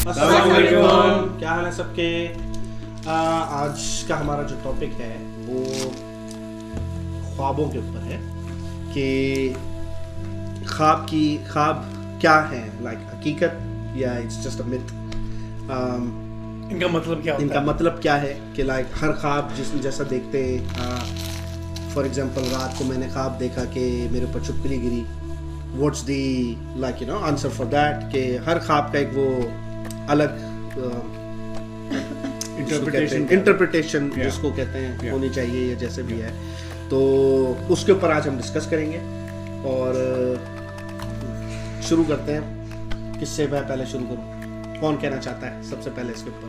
السلام علیکم، کیا حال ہے سب کے؟ آج کا ہمارا جو ٹاپک ہے وہ خوابوں کے اوپر ہے کہ خواب کیا ہے، لائک حقیقت یا اٹس جسٹ اے myth. ان کا مطلب کیا ہے کہ لائک ہر خواب جیسا دیکھتے ہیں. فار ایگزامپل رات کو میں نے خواب دیکھا کہ میرے اوپر چھپکلی گری. What's the like answer for that? کہ ہر خواب کا ایک وہ الگ انٹرپریٹیشن جس کو کہتے ہیں ہونی چاہیے یا جیسے بھی ہے. تو اس کے اوپر آج ہم ڈسکس کریں گے اور شروع کرتے ہیں. کس سے میں پہلے شروع کروں؟ کون کہنا چاہتا ہے سب سے پہلے اس کے اوپر؟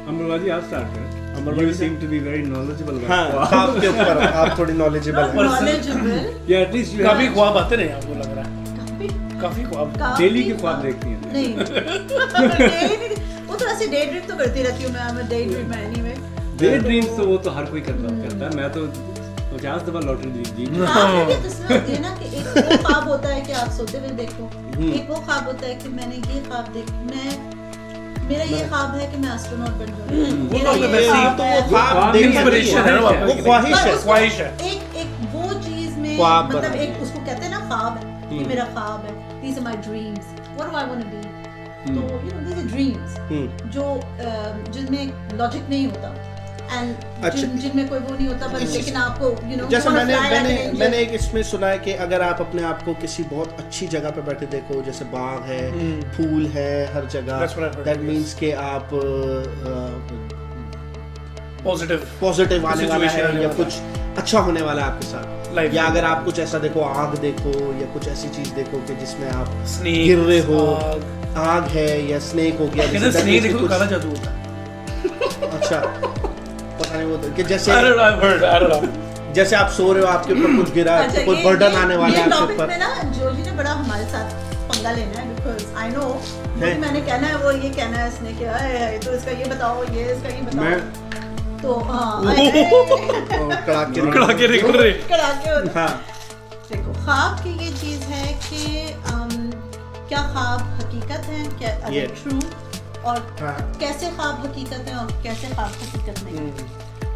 امروا جی آپ اسٹارٹ کریں. امروا جی seem to be very knowledgeable. ہاں، خواب کے اوپر آپ تھوڑی نالجبل ہیں. یا ایٹ لیسٹ کافی خواب آتے ہیں آپ کو لگ رہا ہے. کافی خواب ڈیلی کے خواب دیکھتی ہیں. نہیں وہ تو ایسے ڈے ڈریم تو کرتی رہتی ہوں میں ڈے ڈریم میں اینی وے. ڈے ڈریمز تو وہ تو ہر کوئی کرتا ہے. میں تو 50 دفعہ لاٹری جیت. خواب یہ تصویر ہوتی ہے نا کہ ایک وہ خواب ہوتا ہے کہ آپ سوتے ہوئے دیکھو، ایک وہ خواب ہوتا ہے کہ میں نے یہ خواب میرا یہ خواب ہے کہ میں ایسٹرونٹ بن جاؤں. خواہش ہے. ایک وہ چیز میں مطلب ایک اس کو کہتے ہیں نا خواب ہے کہ میرا خواب ہے. These are my dreams. What do I want to be? تو these are dreams جو جن میں لاجک نہیں ہوتا and جن میں کوئی وہ نہیں ہوتا بس لیکن آپ کو جیسے میں نے ایک اس میں سنا ہے کہ اگر آپ اپنے آپ کو کسی بہت اچھی جگہ پہ بیٹھے دیکھو، جیسے باغ ہے، پھول ہے ہر جگہ، دیٹ مینس کہ آپ پازیٹیو آنے والا ہے یا کچھ اچھا ہونے والا ہے آپ کے ساتھ. یا اگر آپ کچھ ایسا دیکھو، آگ دیکھو یا کچھ ایسی چیز دیکھو کہ جس میں آپ گر رہے ہو، آگ ہے یا اسنیک ہو گیا. اچھا پتہ نہیں وہ کہ جیسے آپ سو رہے ہو، آپ کے اوپر کچھ گرا، کوئی برڈن آنے والا ہے آپ کے اوپر. جو جی نے بڑا ہمارے ساتھ پنگا لینا ہے بیکاز آئی نو میں نے کہنا ہے وہ یہ کہنا ہے اس نے کہ تو اس کا یہ بتاؤ، یہ اس کا یہ بتاؤ. تو دیکھو خواب کی یہ چیز ہے کہ کیا خواب حقیقت ہے، کیا ٹرو، اور کیسے خواب حقیقت ہے اور کیسے خواب حقیقت نہیں.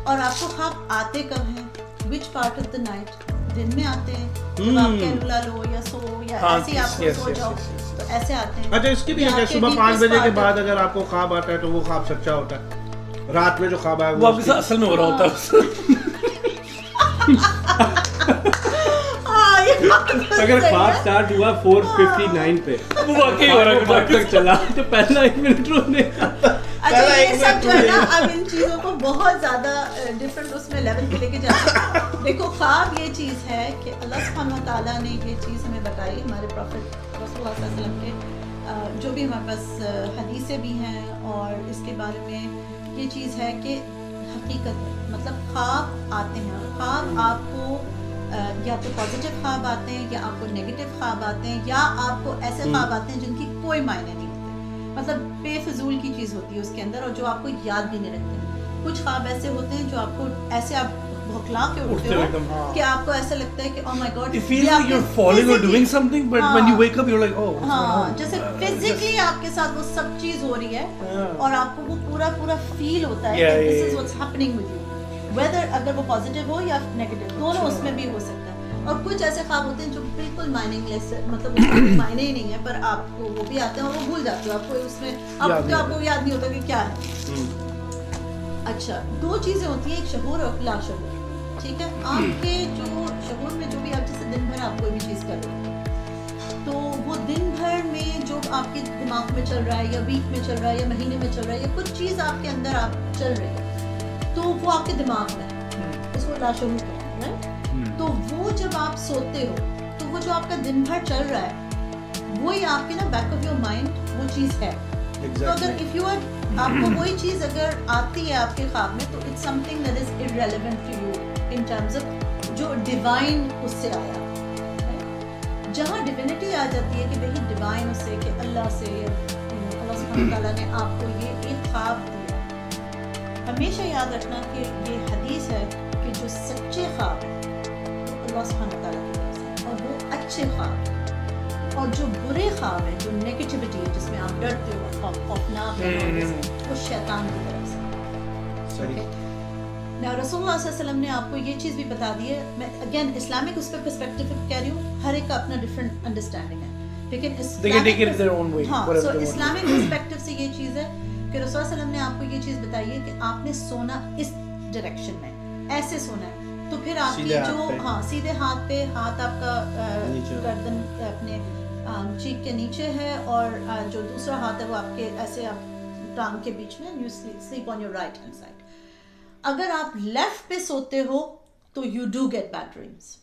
اور آپ کو خواب آتے کب ہیں، which part of the night? دن میں آتے ہیں جب آپ کینڈلا لو یا سو یا ایسے آپ کو سو جاؤ تو ایسے آتے ہیں. اچھا اس کی بھی ہے، صبح 5 بجے کے بعد اگر آپ کو خواب آتا ہے تو وہ خواب سچا ہوتا ہے. رات میں جو خواب آیا وہ آپ کے ساتھ اصل میں ہو رہا ہوتا ہے. اگر خواب سٹارٹ ہوا 4:59 پہ وہ واقعی ہو رہا ہے تک چلا تو پہلا 1 منٹ رونے کا. اچھا یہ سب جو ہے نا اب ان چیزوں کو بہت زیادہ ڈفرینٹ اس میں لیول پہ لے کے جاتے ہیں. دیکھو خواب یہ چیز ہے کہ اللہ سبحانہ وتعالیٰ نے یہ چیز ہمیں بتائی، ہمارے پروفٹ رسول اللہ صلی اللہ علیہ وسلم کے جو بھی ہمارے پاس حدیثیں بھی ہیں، اور اس کے بارے میں یہ چیز ہے کہ حقیقت ہے. مطلب خواب آتے ہیں، خواب آپ کو یا تو پازیٹیو خواب آتے ہیں یا آپ کو نیگیٹو خواب آتے ہیں یا آپ کو ایسے خواب آتے ہیں جن کی کوئی معنی نہیں ہوتے، مطلب بے فضول کی چیز ہوتی ہے اس کے اندر اور جو آپ کو یاد بھی نہیں رکھتے. کچھ خواب ایسے ہوتے ہیں جو آپ کو ایسے آپ بھوکلا کے اٹھتے ہو کہ آپ کو ایسا لگتا ہے کہ oh my God جیسے فزیکلی آپ کے ساتھ وہ سب چیز ہو رہی ہے اور آپ کو وہ پورا فیل ہوتا ہے کہ this is what's happening with you. Weather اگر وہ پازیٹیو ہو یا نیگیٹو، دونوں اس میں بھی ہو سکتا ہے. اور کچھ ایسے خواب ہوتے ہیں جو بالکل مائننگ لیس، مطلب اس میں معنی ہی نہیں ہے، پر آپ کو وہ بھی آتے ہیں اور وہ بھول جاتے ہو، آپ کو اس میں آپ کو یاد نہیں ہوتا کہ کیا ہے. اچھا دو چیزیں ہوتی ہیں، ایک شعور اور لا شعور. ٹھیک ہے، آپ کے جو شعور میں جو بھی آپ جیسے دن بھر آپ کوئی بھی چیز کر رہے ہیں تو وہ دن بھر میں جو آپ کے دماغ میں چل رہا ہے یا ویک میں چل رہا ہے یا مہینے میں چل رہا ہے یا کچھ چیز آپ کے اندر آپ چل رہی ہے تو وہ آپ کے دماغ میں اس کو لاشعور کہتے ہیں. تو وہ جب آپ سوتے ہو تو وہ جو آپ کا دن بھر چل رہا ہے وہی آپ کے نا بیک آف یور مائنڈ وہ چیز ہے. تو اگر اف یو آر آپ کو وہی چیز اگر آتی ہے آپ کے خواب میں تو it's something that is irrelevant to you in terms of جو ڈیوائن اس سے آیا. جہاں ڈیوینٹی آ جاتی ہے کہ وہی ڈیوائن اس سے کہ اللہ سے اللہ سبحانہ تعالیٰ نے آپ کو یہ ایک خواب دیا. ہمیشہ یاد رکھنا کہ یہ حدیث ہے کہ جو سچے خواب ہیں وہ اللہ سبحانہ تعالیٰ کی طرف سے اور وہ اچھے خواب اور جو برے خواب ہیں, جو نیگیٹیوٹی ہے, جس میں آپ ڈرتے ہو, خوفناک ہے, وہ شیطان کی طرف سے. صحیح. Now رسول اللہ صلی اللہ علیہ وسلم نے آپ کو یہ چیز بھی بتا دی ہے. میں اگین اسلامک اس پہ پرسپیکٹو کہہ رہی ہوں, ہر ایک کا اپنا ڈفرینٹ انڈرسٹینڈنگ ہے, لیکن اسلامک پرسپیکٹو سے یہ چیز ہے کہ رسول اللہ علیہ وسلم نے آپ کو یہ چیز بتائی ہے کہ آپ نے سونا اس ڈائریکشن میں, ایسے سونا ہے. تو پھر آپ کی جو سیدھے ہاتھ پہ, ہاتھ آپ کا گردن اپنے چیک کے نیچے ہے, اور جو دوسرا ہاتھ ہے وہ آپ کے ایسے آپ ٹانگ کے بیچ میں, you sleep on your right hand side. اگر آپ لیفٹ پہ سوتے ہو تو you do get bad dreams,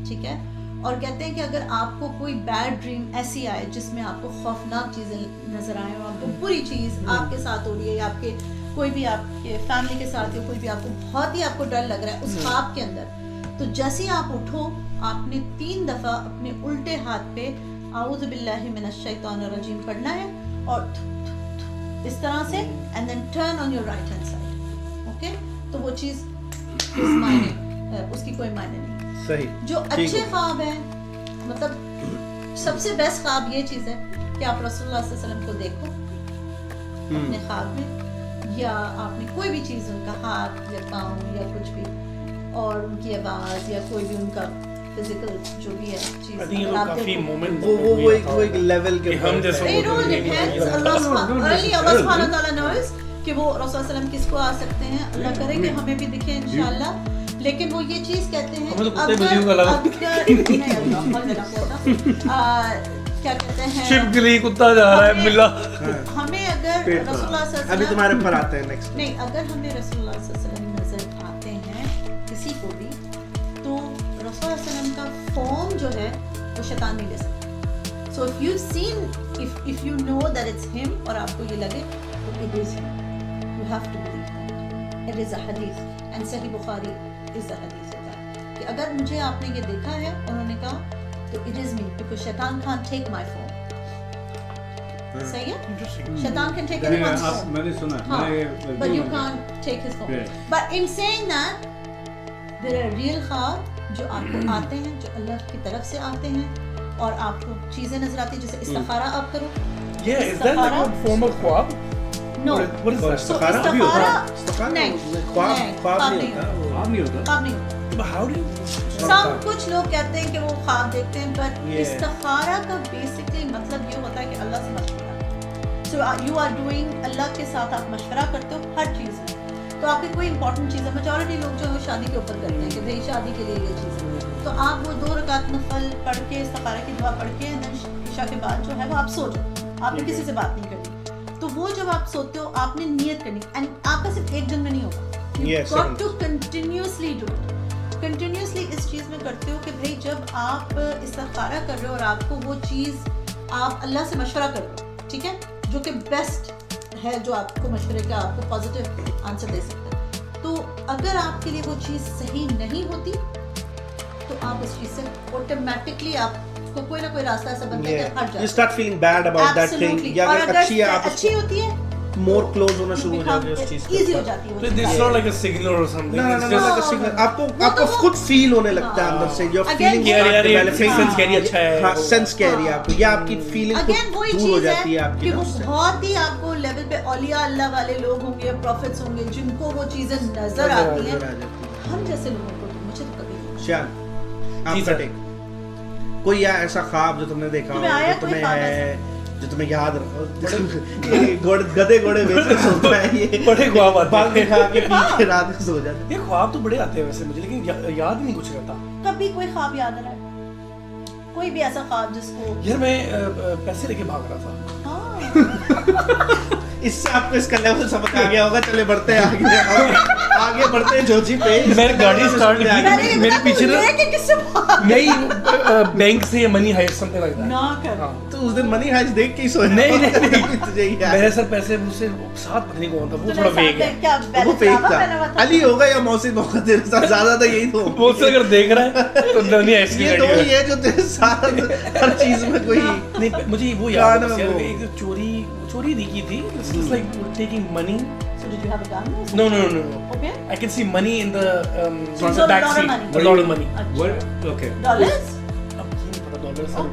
ٹھیک ہے. اور کہتے ہیں کہ اگر آپ کو کوئی بیڈ ڈریم ایسی آئے جس میں آپ کو خوفناک چیزیں نظر آئیں, اور آپ کو بری چیز آپ کے ساتھ ہو رہی ہے, یا آپ کے کوئی بھی آپ کے فیملی کے ساتھ, یا کوئی بھی آپ کو بہت ہی آپ کو ڈر لگ رہا ہے اس خواب کے اندر, تو جیسے ہی آپ اٹھو آپ نے 3 دفعہ اپنے الٹے ہاتھ پہ اعوذ باللہ من الشیطان الرجیم پڑھنا ہے, اور اس طرح سے, and then turn on your right hand side. Okay, تو وہ چیز اس کی کوئی معنی نہیں. صحیح. جو اچھے خواب ہیں, مطلب سب سے بیسٹ خواب یہ چیز ہے کہ آپ رسول اللہ صلی اللہ علیہ وسلم کو دیکھو اپنے خواب میں, یا آپ نے کوئی بھی چیز, ان کا ہاتھ یا پاؤں یا کچھ بھی, اور ان کی آواز یا کوئی بھی ان کا فزیکل جو بھی ہے چیز, وہ ایک لیول کے اللہ سبحانہ تعالیٰ نوز کہ وہ رسول اللہ علیہ وسلم کس کو آ سکتے ہیں. اللہ کرے کہ ہمیں بھی دکھے انشاءاللہ. لیکن وہ یہ چیز کہتے ہیں کیا کہتے ہیں, شپ کے لیے کتا جا رہا ہے ملا. ہمیں اگر رسول اللہ صلی اللہ علیہ وسلم, ابھی تمہارے پر آتے ہیں نیکسٹ, نہیں, اگر ہمیں رسول اللہ صلی اللہ علیہ وسلم نظر آتے ہیں کسی کو بھی, تو رسول اللہ علیہ وسلم کا فارم جو ہے وہ شیطان نہیں لے سکتا. So if you seen, if you know that it's him, اور آپ کو یہ لگے تو اٹ از ہم, you have to believe that. It is a حدیث, اینڈ صحیح بخاری از اے حدیث ہوتا ہے کہ اگر مجھے آپ نے یہ دیکھا ہے, انہوں نے کہا, تو اٹ از می, بیکاز شیطان can't take my form. صحیح ہے, شیطان can take anyone's form. میں نے سنا, but you can't take his form. But in saying that, there are real خواب جو آپ کو آتے ہیں, جو اللہ کی طرف سے آتے ہیں, اور آپ کو چیزیں نظر آتی ہیں, جیسے استخارہ آپ کرو. Yeah, is that like a form of خواب? No. What is that? استخارہ بھی ہوتا ہے. نہیں, خواب نہیں ہوتا. But how do you? سب کچھ لوگ کہتے ہیں کہ وہ خواب دیکھتے ہیں, بٹ استخارہ کا بیسکلی مطلب یہ ہوتا ہے کہ اللہ سے مشورہ. سو یو آر ڈوئنگ, اللہ کے ساتھ آپ مشورہ کرتے ہو ہر چیز میں. تو آپ کی کوئی امپورٹنٹ چیز ہے, میجورٹی لوگ جو ہے شادی کے اوپر کرتے ہیں کہ بھائی شادی کے لیے یہ چیز ہے, تو آپ وہ 2 رکعت نفل پڑھ کے, استخارہ کی دعا پڑھ کے, عشاء کے بعد جو ہے وہ آپ سو جاؤ, آپ نے کسی سے بات نہیں کرنی. تو وہ جب آپ سوتے ہو آپ نے نیت کرنی, اینڈ آپ کا صرف ایک دن میں نہیں ہوگا, you got to continuously do it. Continuously اس چیز میں کرتے ہو کہ بھائی جب آپ استخارہ کر رہے ہو اور آپ کو وہ چیز, آپ اللہ سے مشورہ کر رہے ہو, ٹھیک ہے, جو کہ بیسٹ ہے, جو آپ کو مشورے کا آپ کو پازیٹیو آنسر دے سکتا ہے. تو اگر آپ کے لیے وہ چیز صحیح نہیں ہوتی تو آپ اس چیز سے آٹومیٹکلی آپ کو کوئی نہ کوئی راستہ ایسا بنتا ہے کہ ہٹ جاتا ہے. You start feeling bad about that thing. یا اگر اچھی ہوتی ہے, more close ہونا شروع ہو جاتی ہے اس چیز سے. ایزی ہو جاتی ہے. This is not like a signal or something. No, like a signal. آپ کو خود فیل ہونے لگتا ہے اندر سے, جو فیلنگ سینس کیری اچھا ہے, ہاں سینس کیری آپ کو, یا آپ کی فیلنگ اگین وہی دور ہو چیز جاتی ہے ہے آپ کی کہ وہ بہت ہی آپ کو لیول پہ اولیاء اللہ والے لوگ ہوں گے, پروفیٹس ہوں گے, جن کو وہ چیزیں نظر آتی ہیں. ہم جیسے لوگوں کو مجھے تو کبھی نہیں. شان آپ کا ٹیک, کوئی ایسا خواب جو تم نے دیکھا ہو, جو تمہیں ہے, جو تمہیں یاد رکھو, گدے گھوڑے بیچ کے سوتا ہے, یہ بڑے خواب آتے بھنگ کھا کے پی کے رات میں سو جاتا ہے. یہ خواب تو بڑے آتے ہیں ویسے مجھے, لیکن یاد نہیں کچھ رہتا. کبھی کوئی خواب یاد رہا ہے, کوئی بھی ایسا خواب جس کو یار میں پیسے لے کے بھاگ رہا تھا. اس سے آپ کو اس کا لیول سمجھ آ گیا ہوگا. چلے بڑھتے ہیں آگے بڑھتے ہیں جوجی پہ. میں نے گاڑی اسٹارٹ کی, میرے پیچھے نہیں بینک سے money heist something like that. تو اس دن منی ہائسٹ دیکھ کے ہی سویا. نہیں, میرے سر پیسے مجھ سے ساتھ پتہ نہیں کون تھا, وہ تھوڑا فیک ہے. وہ فیک تھا. علی ہوگا یا محسن ہوگا تیرے ساتھ, زیادہ تو یہی تو. وہ سے اگر دیکھ رہا ہے تو منی ہائسٹ کی یہ تو ہی ہے جو تیرے ساتھ ہر چیز میں کوئی نہیں. مجھے وہ یاد ہے ایک چوری نہیں کی تھی. It's like taking money. So did you have a gun? No. Okay. I can see money in the So back a lot of seat. money. A lot of money. What? Okay. Dollars? اب یہ نہیں پتا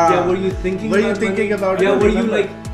Yeah, were you thinking Were you about thinking money? about Yeah, money? were you like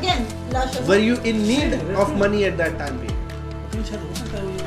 again, Lasha, Were you in need of money at that time period?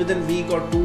within week or 2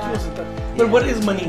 that. But what is money?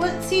Well, see,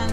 and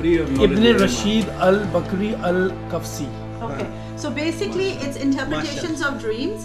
Free of knowledge. Ibn Rashid al-Bakri al-Kafsi. Okay, so basically it's interpretations of dreams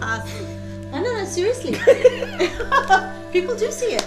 past. No, seriously. People do see it.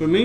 For me,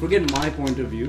forget my point of view.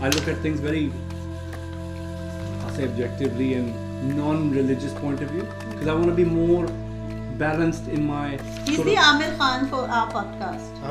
I look at things very, I'll say objectively and non-religious point of view because I want to be more balanced in my. He's sort the of- Amir Khan for our podcast.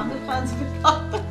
Amir Khan's podcast.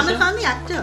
Amir Khan the actor.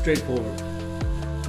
straightforward.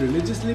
religiously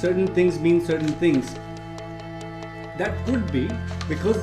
certain things mean certain things, that could be because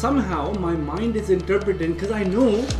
somehow my mind is interpreting because I know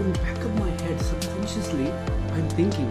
in the back of my head subconsciously I'm thinking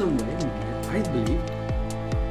somewhere I believe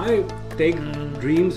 I take dreams,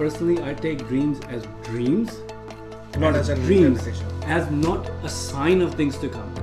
personally I take dreams as dreams, Not as a dreams, interpretation. as not a sign of things to come.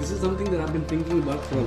this is something that I've been thinking about for a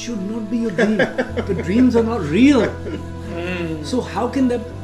should not be your dream. The dreams are not real. So how can that?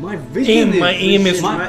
my vision Aim, my aim is- my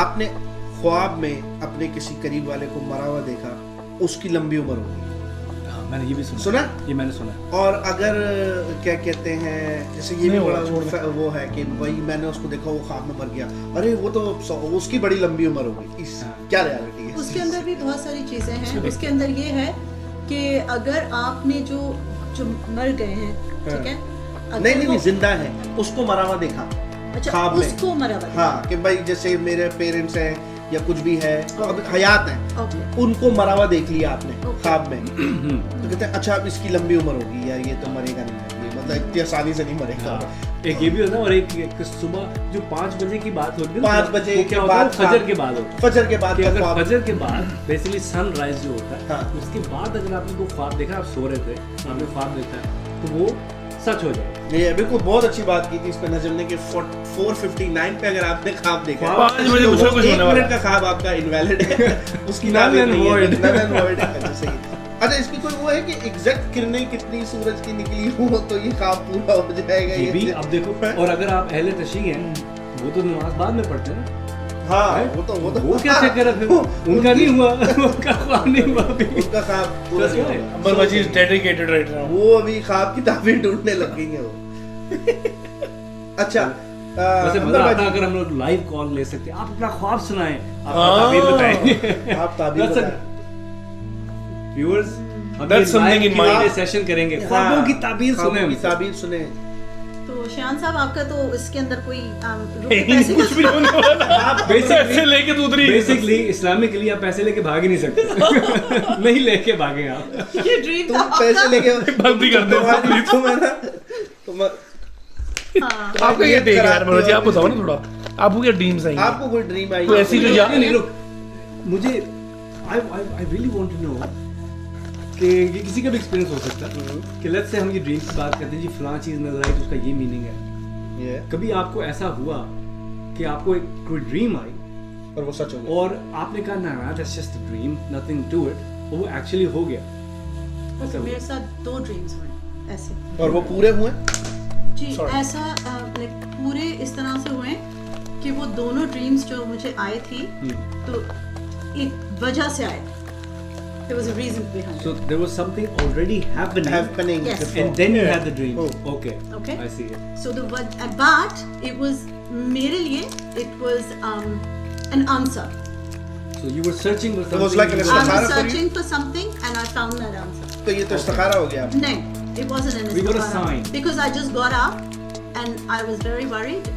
آپ نے خواب میں اپنے کسی قریب والے کو مرا ہوا دیکھا, اس کی لمبی عمر ہوگی. میں نے یہ بھی سنا, یہ میں نے سنا. اور اگر کیا کہتے ہیں جیسے یہ بھی بڑا وہ ہے کہ وہی میں نے اس کو دیکھا وہ خواب میں مر گیا, ارے وہ تو اس کی بڑی لمبی عمر ہوگی. کیا ریالٹی ہے اس کے اندر بھی بہت ساری چیزیں ہیں. اس کے اندر یہ ہے کہ اگر آپ نے جو مر گئے ہیں, ٹھیک ہے, نہیں زندہ ہے, اس کو مرا ہوا دیکھا خواب میں, اس کو مرا ہوا, ہاں کہ بھائی جیسے میرے پیرنٹس ہیں یا کچھ بھی ہے اب حیات ہیں, ان کو مرا ہوا دیکھ لیا آپ نے خواب میں, تو کہتے ہیں اچھا اب اس کی لمبی عمر ہوگی یار, یہ تو مرے گا نہیں, مطلب اتنی آسانی سے نہیں مرے گا. ایک یہ بھی ہوتا ہے, اور ایک صبح جو 5 بجے کی بات ہوتی ہے, 5 بجے کے بعد فجر کے بعد ہوتا ہے, فجر کے بعد, اگر فجر کے بعد بیسیکلی سن رائز جو ہوتا ہے, اس کے بعد اگر آپ نے کوئی خواب دیکھا, آپ سو رہے تھے, آپ نے خواب دیکھا ہے, تو وہ سچ ہو جائے. یہ بالکل بہت اچھی بات کی تھی اس پہ نجم نے کہ 4:59 پہ اگر آپ نے خواب دیکھا, 5 بجے کچھ ہونے والا, 1 منٹ کا خواب آپ کا انویلڈ ہے, اس کی تعبیر نہیں ہے. اچھا اس کی کوئی وہ ہے کہ ایگزیکٹ کرنیں کتنی سورج کی نکلی ہو تو یہ خواب پورا ہو جائے گا؟ یہ بھی اب دیکھو, اور اگر آپ اہل تشیع ہیں, وہ تو نماز بعد میں پڑھتے ہیں نا. ہاں وہ کیا چکر ہے پھر, ان کا نہیں ہوا, ان کا خواب نہیں ہوا, ان کا خواب پورا نہیں ہوا. امر وجی از ڈیڈیکیٹڈ رائٹ ناؤ, وہ ابھی خواب کی تعبیر ڈھونڈنے لگ گئی ہیں وہ. اچھا ویسے مزہ آتا اگر ہم لوگ لائیو کال لے سکتے, آپ اپنا خواب سنائیں, آپ تعبیر بتائیں, آپ تعبیر بتائیں. ویورز ہم سیشن کریں گے, خوابوں کی تعبیر خوابوں کی تعبیر سنیں. تو شیان صاحب آپ کا تو اس کے اندر کوئی کچھ بھی ہونے والا, پیسے لے کے ادھر ہی, بیسکلی اسلامکلی آپ پیسے لے کے بھاگ ہی نہیں سکتے, نہیں لے کے بھاگیں آپ, یہ ڈریم تھا پیسے لے کے بندی کر دیں. تو میں نا آپ کا یہ دیکھ یار منوج جی, آپ بتاؤ نا تھوڑا, آپ کو کیا ڈریمز ہیں, آپ کو کوئی ڈریم آئی ایسی جو یاد نہیں؟ مجھے I really want to know کہ یہ کسی کا بھی ایکسپیرینس ہو سکتا ہے کہ لیٹس سے ہم یہ ڈریم کی بات کرتے ہیں, جی فلاں چیز نظر آئی تو اس کا یہ میننگ ہے. کبھی آپ کو ایسا ہوا کہ آپ کو کوئی ڈریم آئی اور وہ سچ ہو گیا, اور آپ نے کہا نا that's just a dream, nothing to it, وہ ایکچولی ہو گیا؟ میرے ساتھ 2 ڈریمز ہوئے ایسے, اور وہ پورے ہوئے جی ایسا پورے اس طرح سے ہوئے کہ وہ دونوں ڈریمز جو مجھے آئے تھی تو ایک وجہ سے آئے. There was a reason behind it. So there was something already happening yes. and then you had the dream. Okay. I see it. So but it was میرے لیے it was an answer. So you were searching for something. It was like an I was searching for something and I found that answer. تو یہ تو استخارہ ہو گیا. نہیں, it wasn't an We got a sign. Because I just got up and I was very worried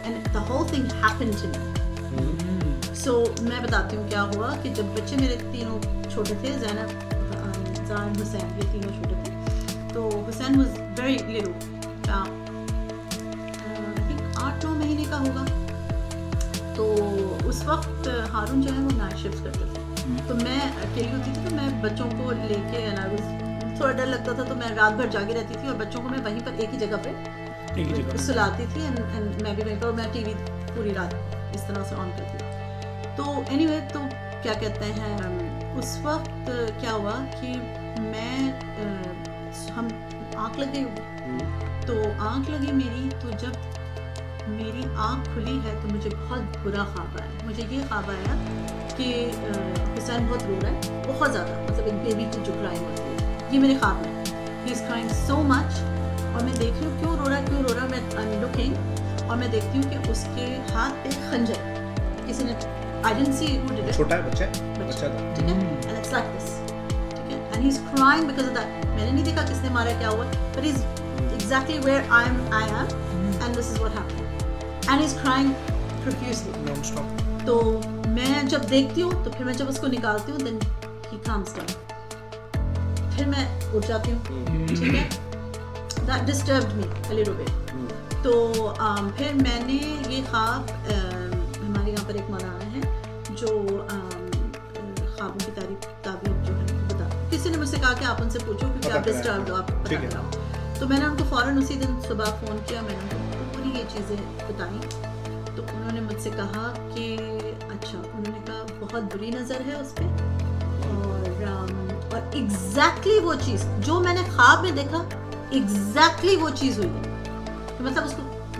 and the whole thing happened to me. So میں بتاتی ہوں کیا ہوا کہ جب بچے میرے تینوں چھوٹے تھے, زینب, زان, حسین, یہ تینوں چھوٹے تھے, تو حسین was very little, I think 8-9 مہینے کا ہوگا. تو اس وقت ہارون جو ہے وہ نائٹ شفٹ کرتے تھے, تو میں اکیلی ہوتی تھی, تو میں بچوں کو لے کے تھوڑا ڈر لگتا تھا, تو میں رات بھر جاگی رہتی تھی اور بچوں کو میں وہیں پر ایک ہی جگہ پہ سلاتی تھی, میں بھی وہیں پر, میں ٹی وی پوری رات اس طرح سے آن کرتی. تو اینی وے, تو کیا کہتے ہیں, اس وقت کیا ہوا کہ ہم آنکھ لگ گئی, تو آنکھ لگی میری, تو جب میری آنکھ کھلی ہے تو مجھے بہت برا خواب آیا. مجھے یہ خواب آیا کہ حسین بہت رو رہا ہے, بہت زیادہ, مطلب ایک بیبی کی جو کرائنگ ہوتی ہے, یہ میرے خواب میں, ہی از کرائنگ سو مچ, اور میں دیکھ رہی ہوں کیوں رو رہا ہے, میں آئی ایم لوکنگ, اور میں دیکھتی ہوں کہ اس کے ہاتھ پہ خنجر, کسی نے, I didn't see who did it. چھوٹا ہے بچہ تھا, ٹھیک ہے, and it's like this, ٹھیک ہے, and he's crying because of that. میں نے نہیں دیکھا کس نے مارا, کیا ہوا, but he's exactly where I am, and this is what happened, and he's crying profusely. non stop. تو میں جب دیکھتی ہوں, تو پھر میں جب اس کو نکالتی ہوں, then he calms down. پھر میں اٹھ جاتی ہوں, ٹھیک ہے, that disturbed me a little bit. تو پھر میں نے یہ خواب, ہمارے یہاں پر ایک مولانا ہے جو خوابوں کی تعبیر جو ہے بتا, کسی نے مجھ سے کہا کہ آپ ان سے پوچھو کیونکہ آپ ڈسٹربڈ ہو, آپ پتہ کراؤ. تو میں نے ان کو فوراً اسی دن صبح فون کیا, میں نے ان کو پوری یہ چیزیں بتائیں. تو انہوں نے مجھ سے کہا کہ اچھا, انہوں نے کہا بہت بری نظر ہے اس پہ, اور ایگزیکٹلی وہ چیز جو میں نے خواب میں دیکھا, ایگزیکٹلی وہ چیز ہوئی ہے. مطلب اس کو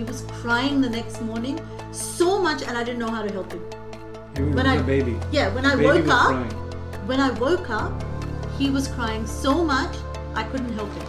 he was crying the next morning so much and I didn't know how to help him. He was a baby. Yeah, when I Baby woke was up, crying. when I woke up, he was crying so much I couldn't help him.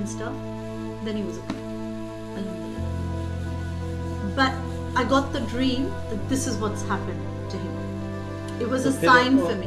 and stuff, then he was okay. Alhamdulillah. But I got the dream that this is what's happened to him. It was a sign for me.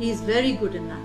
He is very good in that.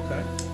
Okay.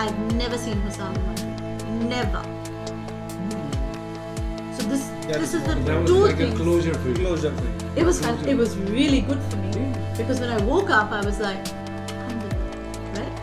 I've never seen Hussam in my life. Never. So this is the That was two like a things. closure for you. Closure for you. It was really good for me because when I woke up I was like, Alhamdulillah, right?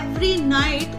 every night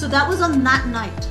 So that was on that night.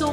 So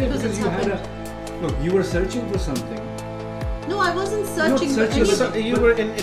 Because it's you had happened. look, you were searching for something. No, I wasn't searching for searching. anything. So you were in a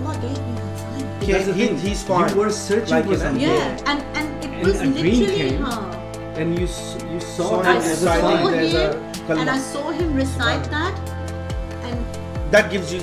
Allah gave me that sign. That's the thing. He's fine. You were searching Like for in a- something. Yeah, and it And was a dream literally, came. And you saw Saw that him as a reciting sign. there's a and kalma. I saw him recite that, and That gives you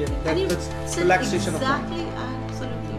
yeah, and he that's said relaxation of mind. exactly, absolutely.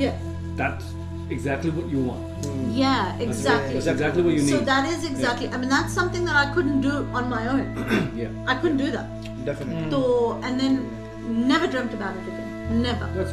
yeah, that's exactly what you want. yeah, exactly. That's exactly what you So need. that is exactly. I mean, that's something that I couldn't do on my own. Yeah. I couldn't do that. Definitely. So and then never dreamt about it again. Never. That's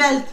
wealth.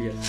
Yes.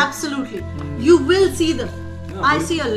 Absolutely. You will see them. I see a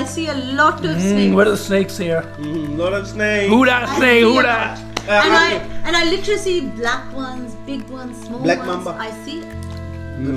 I see a lot of snakes. What are the snakes here? Lot of snakes. Who that I snake? see Who a that? lot. And I literally see black ones, big ones, small Black ones. mamba. I see.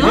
No.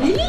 Really?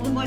Oh my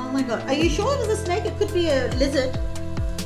Oh my God. Are you sure it was a snake? It could be a lizard.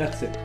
That's it.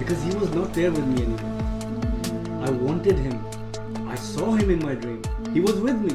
Because he was not there with me anymore. I wanted him. I saw him in my dream. He was with me.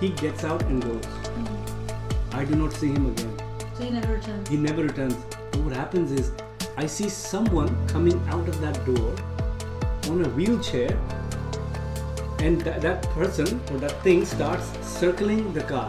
He gets out and goes. I do not see him again. So he never returns. He never returns. So what happens is, I see someone coming out of that door on a wheelchair, and that person or that thing starts circling the car,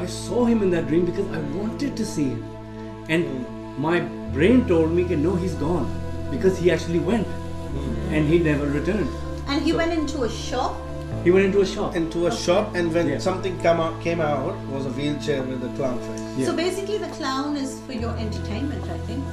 I saw him in that dream because I wanted to see him, and my brain told me that no, he's gone, because he actually went, and he never returned. And he went into a shop. He went into a shop. Into a shop, and when Yeah. something came out was a wheelchair with a clown face. Yeah. So basically the clown is for your entertainment, I think.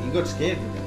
he got scared.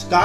Star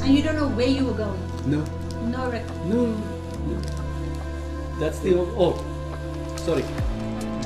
And you don't know where you were going. No. No record. No. That's the sorry.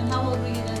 And how old were you then?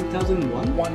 2001.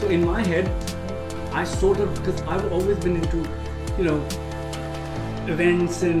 So in my head, I sort of, because I've always been into, you know, events and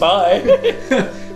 Bye.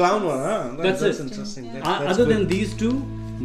Clown one, huh? That's That's it. interesting. Other than these two,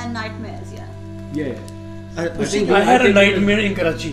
and nightmares, yeah. Yeah. I had a nightmare in Karachi.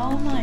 Oh my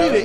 anyway,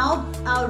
our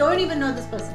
don't even know this person,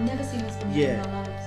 Never seen this person Yeah. in our lives.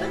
but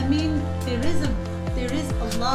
I mean there is Allah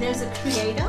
there is a creator,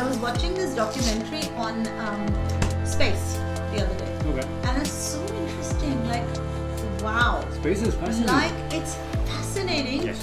I was watching this documentary on space the other day, Okay. and it's so interesting, like wow, Space is fascinating. like it's fascinating Yes.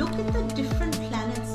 look at the different planets,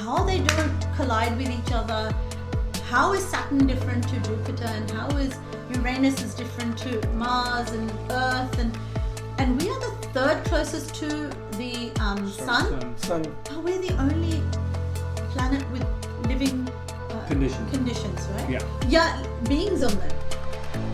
how they don't collide with each other, how is Saturn different to Jupiter, and how is Uranus is different to Mars and Earth, and we are the third closest to the sun, Sun. but we're the only planet with living conditions, right? Yeah. beings on them.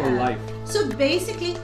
for Yeah. life. So basically,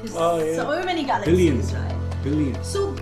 There's Oh, yeah. so many galaxies, Billions. right? Billions. So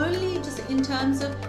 only just in terms of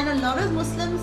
And a lot of Muslims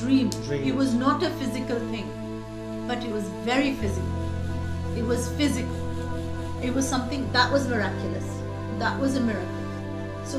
dream. It was not a physical thing, but it was very physical. It was physical. It was something that was miraculous. That was a miracle. So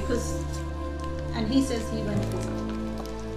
because and he says he went through.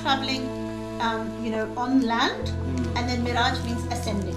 traveling, on land, and then Miraj means ascending.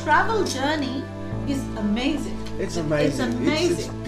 travel journey is amazing. It's amazing. It's amazing. It's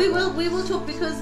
we will talk because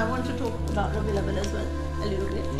I want to talk about Rabiul Awwal as well a little bit.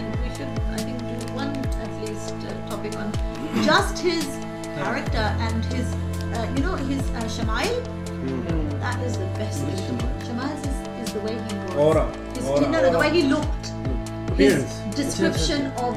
and we should I think do one at least topic on just his character and his his Shamail. That is the best thing. Shamail is the way he was. Aura. The way he looked. Appearance. His description of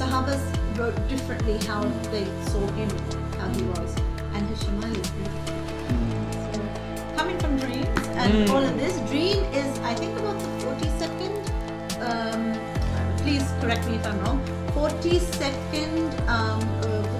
Sahabas wrote differently how they saw him, how he was, and his Shamail is beautiful. So, coming from dreams and all of this, dream is I think about the 42nd. Please correct me if I'm wrong. 42nd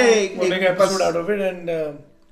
Yeah. a- We'll make an episode out of it and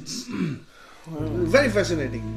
it's very fascinating.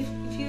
if you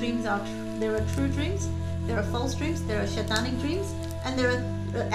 dreams are there are true dreams, there are false dreams, there are shaitanic dreams, and there are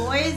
boys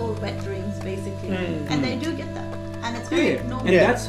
call wet dreams basically, and they do get that, and it's very Yeah, and normal. that's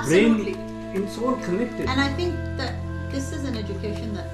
Absolutely. brain it's all connected. And I think that this is an education that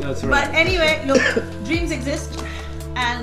That's But right. anyway, look, dreams exist, and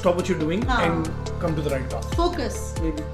stop what you're doing and come to the right path, focus।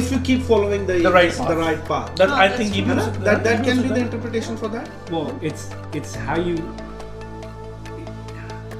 if you keep following the right path, that I think you that can be the interpretation for that। well it's how you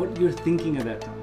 what you're thinking at that time,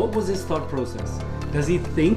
what was his thought process, does he think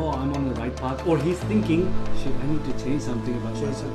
oh I'm on the right path, or he's thinking shit I need to change something about myself,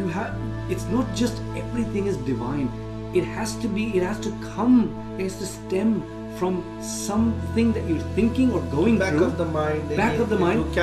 you have it's not just everything is divine, it has to come, it has to stem from something that you're thinking or going back through, of the mind, back of the mind,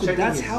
so that's how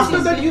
after that you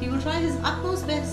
he will try his utmost best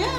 yeah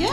yeah,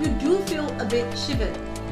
you do feel a bit shiver,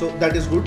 so that is good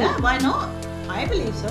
yeah why not, I believe so,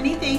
anything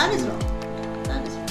that is wrong, that is wrong।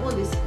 all this